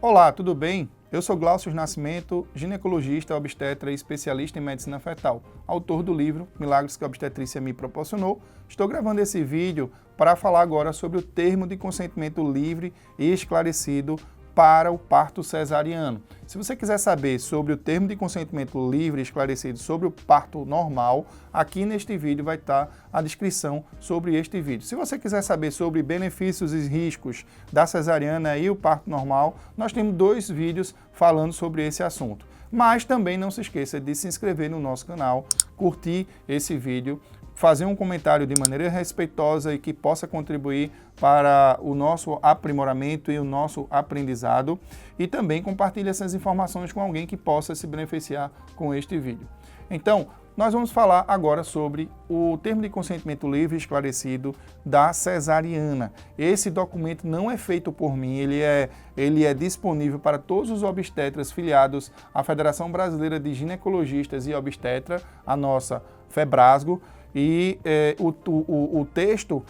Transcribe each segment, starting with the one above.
Olá, tudo bem? Eu sou Glaucio Nascimento, ginecologista, obstetra e especialista em medicina fetal, autor do livro Milagres que a Obstetrícia me proporcionou. Estou gravando esse vídeo para falar agora sobre o termo de consentimento livre e esclarecido para o parto cesariano. Se você quiser saber sobre o termo de consentimento livre e esclarecido sobre o parto normal, aqui neste vídeo vai estar a descrição sobre este vídeo. Se você quiser saber sobre benefícios e riscos da cesariana e o parto normal, nós temos 2 vídeos falando sobre esse assunto. Mas também não se esqueça de se inscrever no nosso canal, curtir esse vídeo, fazer um comentário de maneira respeitosa e que possa contribuir para o nosso aprimoramento e o nosso aprendizado, e também compartilhe essas informações com alguém que possa se beneficiar com este vídeo. Então, nós vamos falar agora sobre o termo de consentimento livre e esclarecido da cesariana. Esse documento não é feito por mim, ele é disponível para todos os obstetras filiados à Federação Brasileira de Ginecologistas e Obstetra, a nossa FEBRASGO. E o texto,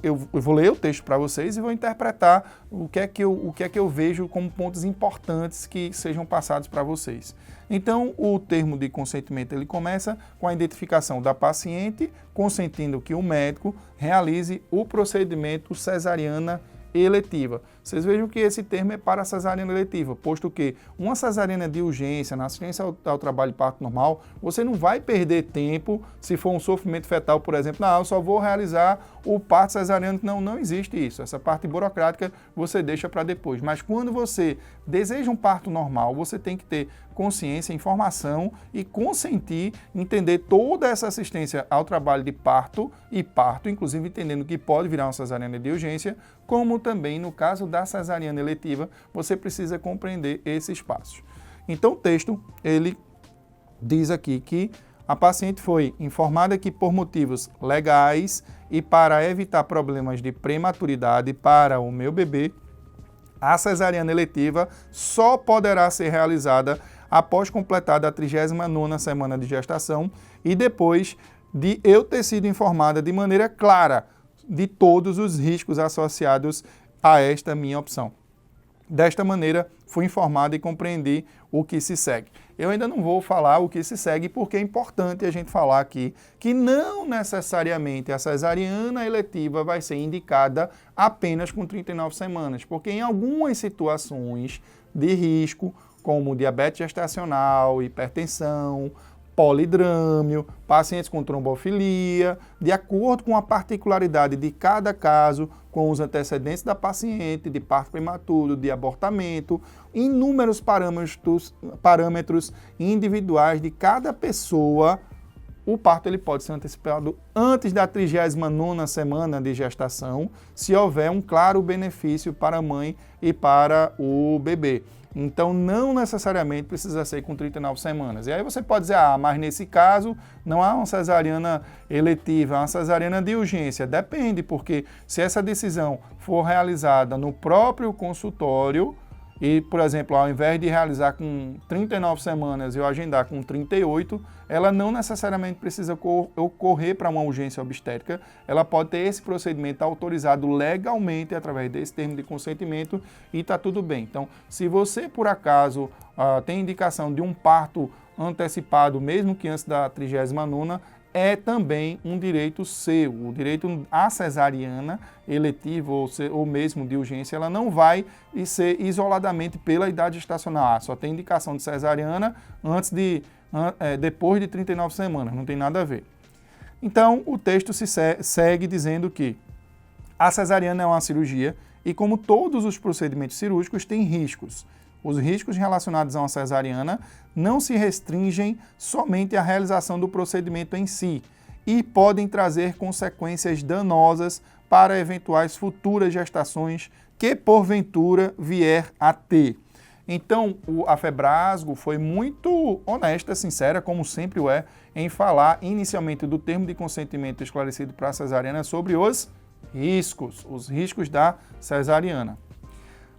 eu vou ler o texto para vocês e vou interpretar o que é que eu vejo como pontos importantes que sejam passados para vocês. Então, o termo de consentimento ele começa com a identificação da paciente, consentindo que o médico realize o procedimento cesariana eletiva. Vocês vejam que esse termo é para a cesariana eletiva, posto que uma cesariana de urgência, na assistência ao trabalho de parto normal, você não vai perder tempo se for um sofrimento fetal, por exemplo. Não, eu só vou realizar o parto cesariano. Não existe isso. Essa parte burocrática você deixa para depois. Mas quando você deseja um parto normal, você tem que ter consciência, informação e consentir, entender toda essa assistência ao trabalho de parto e parto, inclusive entendendo que pode virar uma cesariana de urgência, como também no caso da cesariana eletiva, você precisa compreender esses passos. Então o texto, ele diz aqui que a paciente foi informada que por motivos legais e para evitar problemas de prematuridade para o meu bebê, a cesariana eletiva só poderá ser realizada após completada a 39ª semana de gestação e depois de eu ter sido informada de maneira clara de todos os riscos associados a esta minha opção. Desta maneira, fui informado e compreendi o que se segue. Eu ainda não vou falar o que se segue porque é importante a gente falar aqui que não necessariamente a cesariana eletiva vai ser indicada apenas com 39 semanas, porque em algumas situações de risco, como diabetes gestacional, hipertensão, polidrâmio, pacientes com trombofilia, de acordo com a particularidade de cada caso, com os antecedentes da paciente, de parto prematuro, de abortamento, inúmeros parâmetros individuais de cada pessoa, o parto ele pode ser antecipado antes da 39ª semana de gestação, se houver um claro benefício para a mãe e para o bebê. Então, não necessariamente precisa ser com 39 semanas. E aí você pode dizer, mas nesse caso não há uma cesariana eletiva, é uma cesariana de urgência. Depende, porque se essa decisão for realizada no próprio consultório e, por exemplo, ao invés de realizar com 39 semanas e eu agendar com 38, ela não necessariamente precisa ocorrer para uma urgência obstétrica, ela pode ter esse procedimento autorizado legalmente através desse termo de consentimento e está tudo bem. Então, se você, por acaso, tem indicação de um parto antecipado, mesmo que antes da 39ª, é também um direito seu. O direito à cesariana eletiva ou mesmo de urgência, ela não vai ser isoladamente pela idade gestacional. Só tem indicação de cesariana depois de 39 semanas, não tem nada a ver. Então, o texto segue dizendo que a cesariana é uma cirurgia e, como todos os procedimentos cirúrgicos, tem riscos. Os riscos relacionados a uma cesariana não se restringem somente à realização do procedimento em si e podem trazer consequências danosas para eventuais futuras gestações que, porventura, vier a ter. Então, a FEBRASGO foi muito honesta, sincera, como sempre o é, em falar inicialmente do termo de consentimento esclarecido para a cesariana sobre os riscos da cesariana.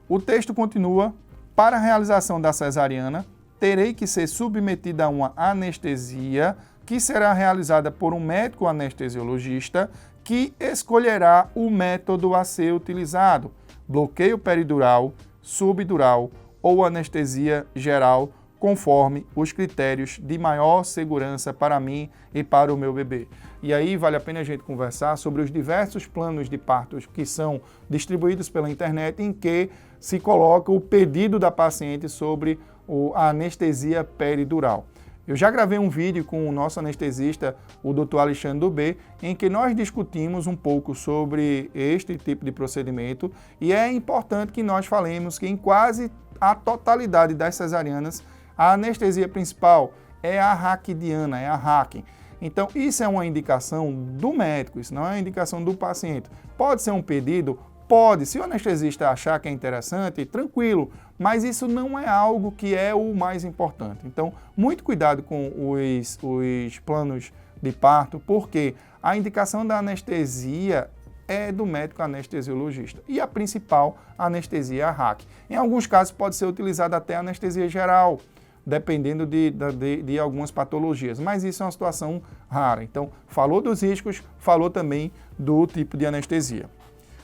O texto continua: para a realização da cesariana, terei que ser submetida a uma anestesia que será realizada por um médico anestesiologista que escolherá o método a ser utilizado: bloqueio peridural, subdural ou anestesia geral, conforme os critérios de maior segurança para mim e para o meu bebê. E aí vale a pena a gente conversar sobre os diversos planos de partos que são distribuídos pela internet, em que se coloca o pedido da paciente sobre a anestesia peridural. Eu já gravei um vídeo com o nosso anestesista, o Dr. Alexandre Dubé, em que nós discutimos um pouco sobre este tipo de procedimento, e é importante que nós falemos que em quase a totalidade das cesarianas, a anestesia principal é a raquidiana, é a Hacking. Então, isso é uma indicação do médico, isso não é uma indicação do paciente. Pode ser um pedido? Pode. Se o anestesista achar que é interessante, tranquilo, mas isso não é algo que é o mais importante. Então, muito cuidado com os planos de parto, porque a indicação da anestesia é do médico anestesiologista. E a principal anestesia é a Hacking. Em alguns casos, pode ser utilizada até anestesia geral, dependendo de algumas patologias, mas isso é uma situação rara. Então, falou dos riscos, falou também do tipo de anestesia.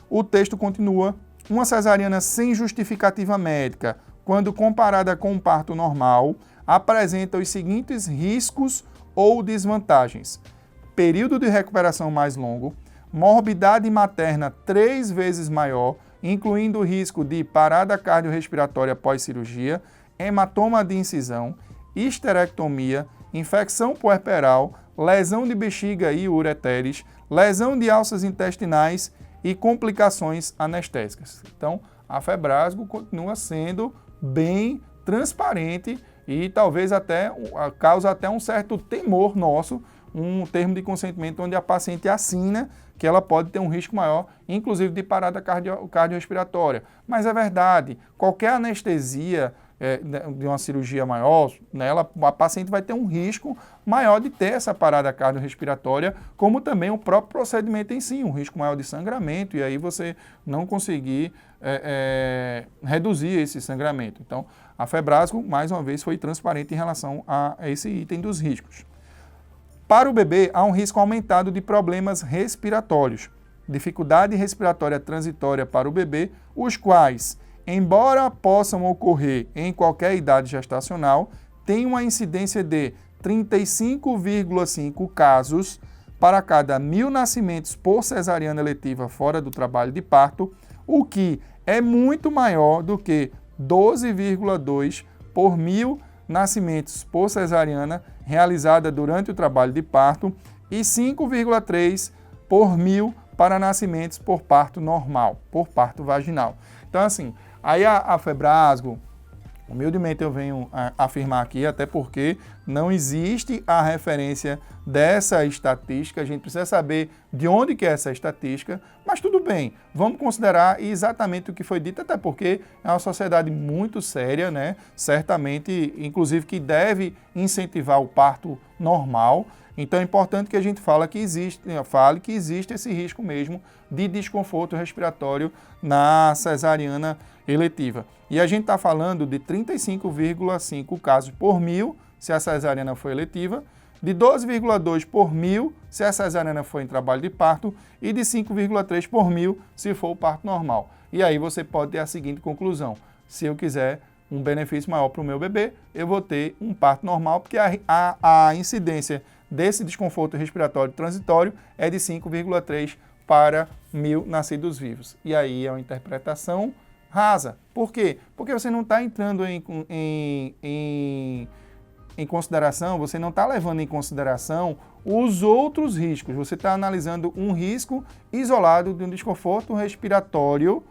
O texto continua: uma cesariana sem justificativa médica, quando comparada com um parto normal, apresenta os seguintes riscos ou desvantagens: período de recuperação mais longo, morbidade materna 3 vezes maior, incluindo o risco de parada cardiorrespiratória pós-cirurgia, hematoma de incisão, histerectomia, infecção puerperal, lesão de bexiga e ureteres, lesão de alças intestinais e complicações anestésicas. Então, a Febrasgo continua sendo bem transparente e talvez até causa até um certo temor nosso, um termo de consentimento onde a paciente assina que ela pode ter um risco maior, inclusive de parada cardiorrespiratória. Mas é verdade, qualquer anestesia de uma cirurgia maior, a paciente vai ter um risco maior de ter essa parada cardiorrespiratória, como também o próprio procedimento em si, um risco maior de sangramento, e aí você não conseguir reduzir esse sangramento. Então, a Febrasgo, mais uma vez, foi transparente em relação a esse item dos riscos. Para o bebê, há um risco aumentado de problemas respiratórios, dificuldade respiratória transitória para o bebê, os quais, embora possam ocorrer em qualquer idade gestacional, têm uma incidência de 35,5 casos para cada 1.000 nascimentos por cesariana eletiva fora do trabalho de parto, o que é muito maior do que 12,2 por 1.000 nascimentos por cesariana realizada durante o trabalho de parto e 5,3 por 1.000 para nascimentos por parto normal, por parto vaginal. Então, assim, aí a Febrasgo, humildemente eu venho afirmar aqui, até porque não existe a referência dessa estatística, a gente precisa saber de onde que é essa estatística, mas tudo bem, vamos considerar exatamente o que foi dito, até porque é uma sociedade muito séria, né? Certamente, inclusive, que deve incentivar o parto normal. Então é importante que a gente fale que existe esse risco mesmo de desconforto respiratório na cesariana eletiva. E a gente está falando de 35,5 casos por 1.000 se a cesariana for eletiva, de 12,2 por 1.000 se a cesariana for em trabalho de parto e de 5,3 por 1.000 se for o parto normal. E aí você pode ter a seguinte conclusão: se eu quiser um benefício maior para o meu bebê, eu vou ter um parto normal, porque a incidência desse desconforto respiratório transitório é de 5,3 para 1.000 nascidos vivos. E aí é uma interpretação rasa. Por quê? Porque você não está entrando em consideração, você não está levando em consideração os outros riscos. Você está analisando um risco isolado de um desconforto respiratório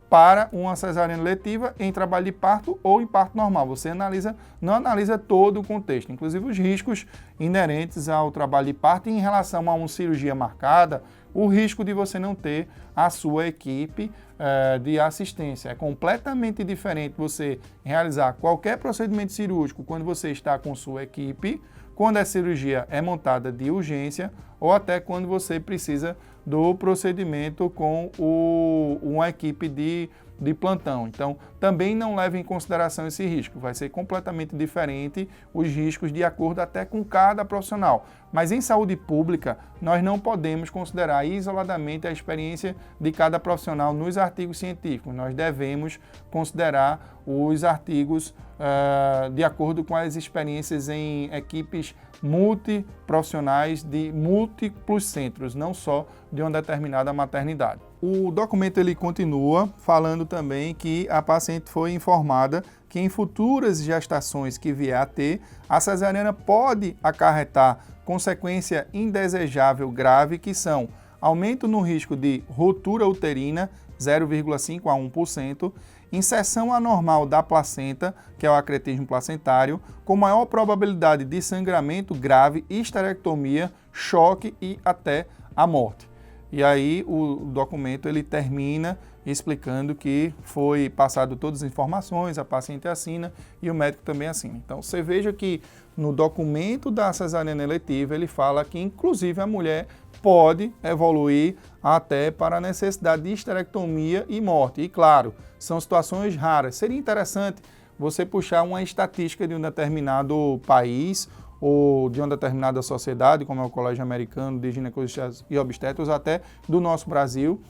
para uma cesariana eletiva em trabalho de parto ou em parto normal. Você não analisa todo o contexto, inclusive os riscos inerentes ao trabalho de parto em relação a uma cirurgia marcada, o risco de você não ter a sua equipe de assistência. É completamente diferente você realizar qualquer procedimento cirúrgico quando você está com sua equipe, quando a cirurgia é montada de urgência ou até quando você precisa do procedimento com uma equipe de de plantão. Então, também não leve em consideração esse risco. Vai ser completamente diferente os riscos de acordo até com cada profissional. Mas em saúde pública, nós não podemos considerar isoladamente a experiência de cada profissional nos artigos científicos. Nós devemos considerar os artigos de acordo com as experiências em equipes multiprofissionais de múltiplos centros, não só de uma determinada maternidade. O documento ele continua falando também que a paciente foi informada que em futuras gestações que vier a ter, a cesariana pode acarretar consequência indesejável grave, que são aumento no risco de rotura uterina, 0,5 a 1%, inserção anormal da placenta, que é o acretismo placentário, com maior probabilidade de sangramento grave, histerectomia, choque e até a morte. E aí o documento ele termina explicando que foi passado todas as informações, a paciente assina e o médico também assina. Então você veja que no documento da cesariana eletiva ele fala que inclusive a mulher pode evoluir até para a necessidade de histerectomia e morte. E claro, são situações raras. Seria interessante você puxar uma estatística de um determinado país ou de uma determinada sociedade, como é o Colégio Americano de Ginecologistas e Obstetras, até do nosso Brasil,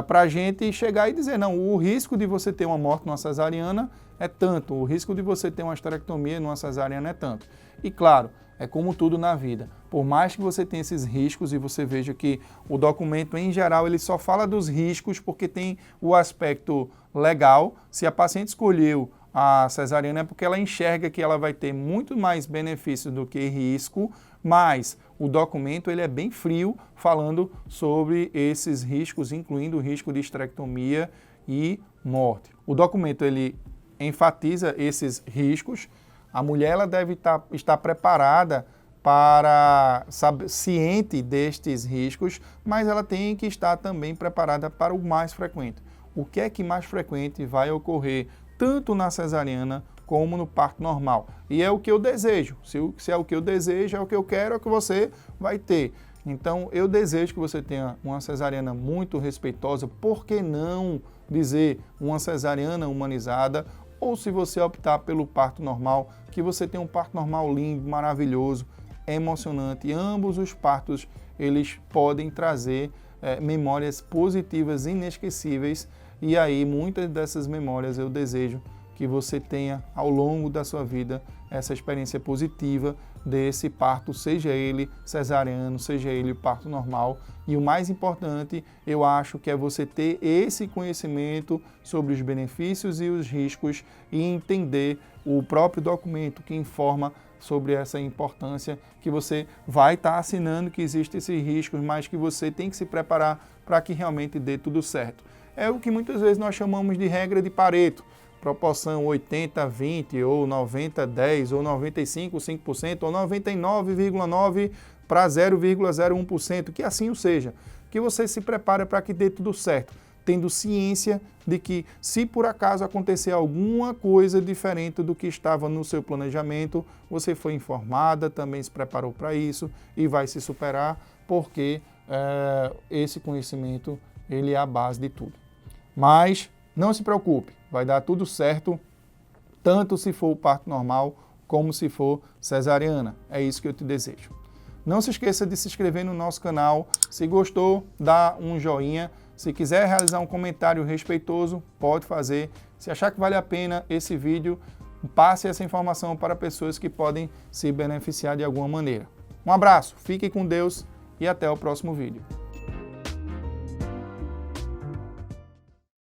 para a gente chegar e dizer, não, o risco de você ter uma morte numa cesariana é tanto, o risco de você ter uma histerectomia numa cesariana é tanto. E claro, é como tudo na vida, por mais que você tenha esses riscos e você veja que o documento em geral ele só fala dos riscos porque tem o aspecto legal, se a paciente escolheu a cesariana é porque ela enxerga que ela vai ter muito mais benefícios do que risco, mas o documento ele é bem frio falando sobre esses riscos, incluindo o risco de histerectomia e morte. O documento ele enfatiza esses riscos. A mulher ela deve estar preparada para ciente destes riscos, mas ela tem que estar também preparada para o mais frequente. O que é que mais frequente vai ocorrer tanto na cesariana como no parto normal? E é o que eu desejo. Se é o que eu desejo, é o que eu quero, é o que você vai ter. Então, eu desejo que você tenha uma cesariana muito respeitosa. Por que não dizer uma cesariana humanizada? Ou se você optar pelo parto normal, que você tenha um parto normal lindo, maravilhoso, emocionante. E ambos os partos, eles podem trazer memórias positivas, inesquecíveis. E aí, muitas dessas memórias eu desejo que você tenha ao longo da sua vida essa experiência positiva desse parto, seja ele cesariano, seja ele parto normal. E o mais importante, eu acho que é você ter esse conhecimento sobre os benefícios e os riscos e entender o próprio documento que informa sobre essa importância, que você vai estar assinando que existem esses riscos, mas que você tem que se preparar para que realmente dê tudo certo. É o que muitas vezes nós chamamos de regra de Pareto, proporção 80-20, ou 90-10, ou 95-5%, ou 99,9% para 0,01%, que assim o seja. Que você se prepare para que dê tudo certo, tendo ciência de que se por acaso acontecer alguma coisa diferente do que estava no seu planejamento, você foi informada, também se preparou para isso e vai se superar, porque esse conhecimento ele é a base de tudo. Mas não se preocupe, vai dar tudo certo, tanto se for o parto normal, como se for cesariana. É isso que eu te desejo. Não se esqueça de se inscrever no nosso canal. Se gostou, dá um joinha. Se quiser realizar um comentário respeitoso, pode fazer. Se achar que vale a pena esse vídeo, passe essa informação para pessoas que podem se beneficiar de alguma maneira. Um abraço, fique com Deus e até o próximo vídeo.